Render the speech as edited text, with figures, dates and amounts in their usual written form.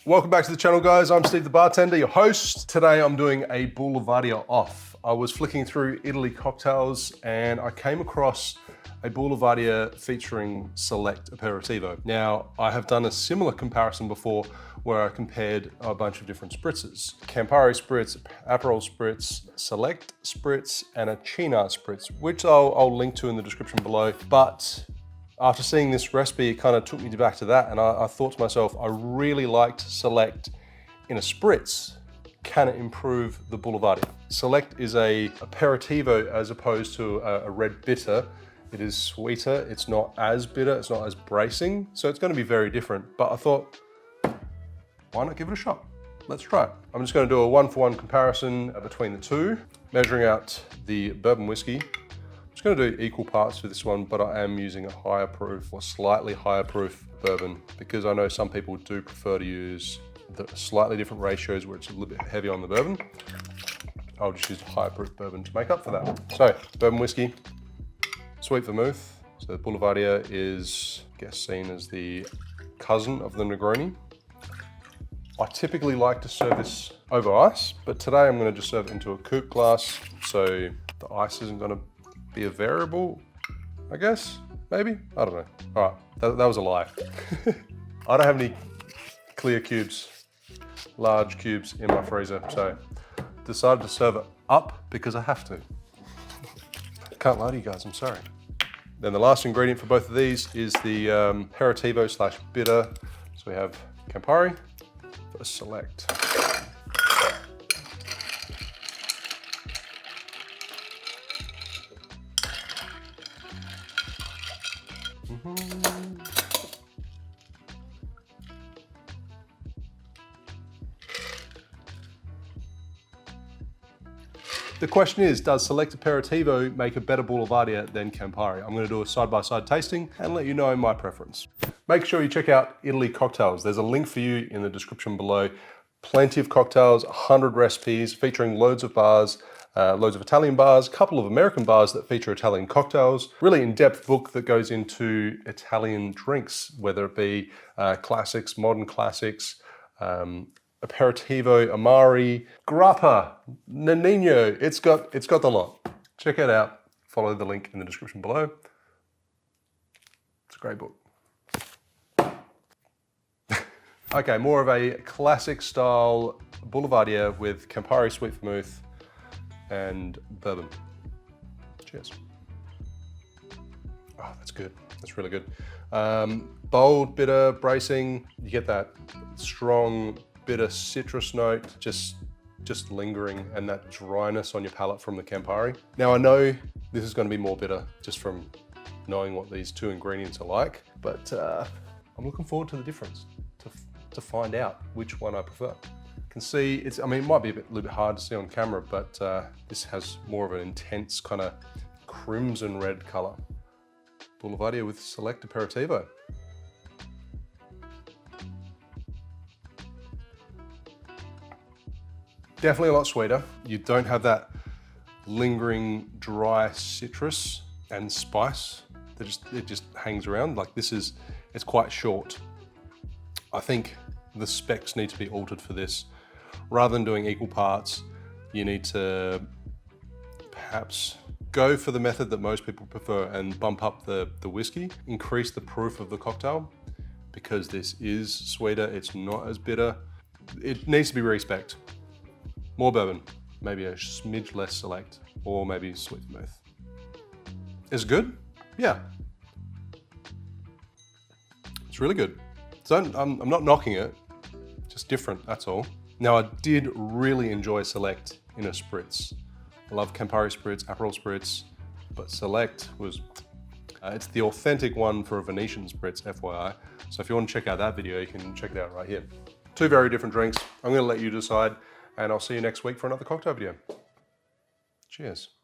Welcome back to the channel, guys. I'm Steve the bartender, your host. Today I'm doing a Boulevardier off. I was flicking through Italy cocktails and I came across a Boulevardier featuring Select Aperitivo. Now, I have done a similar comparison before where I compared a bunch of different spritzes. Campari spritz, Aperol spritz, Select spritz, and a Cynar spritz, which I'll link to in the description below. But after seeing this recipe, it kind of took me back to that, and I thought to myself, I really liked Select in a spritz. Can it improve the Boulevardier? Select is a aperitivo as opposed to a red bitter. It is sweeter, it's not as bitter, it's not as bracing, so it's going to be very different. But I thought, why not give it a shot? Let's try it. I'm just going to do a one-for-one comparison between the two, measuring out the bourbon whiskey. I'm just going to do equal parts for this one, but I am using a higher proof or slightly higher proof bourbon because I know some people do prefer to use the slightly different ratios where it's a little bit heavier on the bourbon. I'll just use a higher proof bourbon to make up for that. So, bourbon whiskey, sweet vermouth. So the Boulevardier is, I guess, seen as the cousin of the Negroni. I typically like to serve this over ice, but today I'm going to just serve it into a coupe glass, so the ice isn't going to be a variable, I guess, maybe? I don't know. All right, that was a lie. I don't have any clear cubes, large cubes in my freezer, so decided to serve it up because I have to. Can't lie to you guys, I'm sorry. Then the last ingredient for both of these is the aperitivo slash bitter. So we have Campari for Select. The question is, does Select Aperitivo make a better Boulevardier than Campari? I'm going to do a side-by-side tasting and let you know my preference. Make sure you check out Italy cocktails. There's a link for you in the description below. Plenty of cocktails, 100 recipes featuring loads of bars, loads of Italian bars, a couple of American bars that feature Italian cocktails. Really in-depth book that goes into Italian drinks, whether it be classics, modern classics, Aperitivo, Amari, Grappa, Nino. It's got the lot. Check it out. Follow the link in the description below. It's a great book. Okay, more of a classic style Boulevardier with Campari sweet vermouth and bourbon. Cheers. Oh, that's good. That's really good. Bold, bitter, bracing. You get that strong, bitter citrus note, just lingering, and that dryness on your palate from the Campari. Now I know this is going to be more bitter just from knowing what these two ingredients are like, but I'm looking forward to the difference, to find out which one I prefer. Can see, it might be a little bit hard to see on camera, but this has more of an intense kind of crimson red color. Boulevardier with Select Aperitivo. Definitely a lot sweeter. You don't have that lingering dry citrus and spice that it just hangs around. Like it's quite short. I think the specs need to be altered for this. Rather than doing equal parts, you need to perhaps go for the method that most people prefer and bump up the whiskey, increase the proof of the cocktail, because this is sweeter, it's not as bitter. It needs to be respec'd. More bourbon, maybe a smidge less Select, or maybe sweet vermouth. Is it good? Yeah. It's really good. So I'm not knocking it, just different, that's all. Now I did really enjoy Select in a spritz. I love Campari spritz, Aperol spritz, but Select was, it's the authentic one for a Venetian spritz, FYI. So if you want to check out that video, you can check it out right here. Two very different drinks. I'm going to let you decide, and I'll see you next week for another cocktail video. Cheers.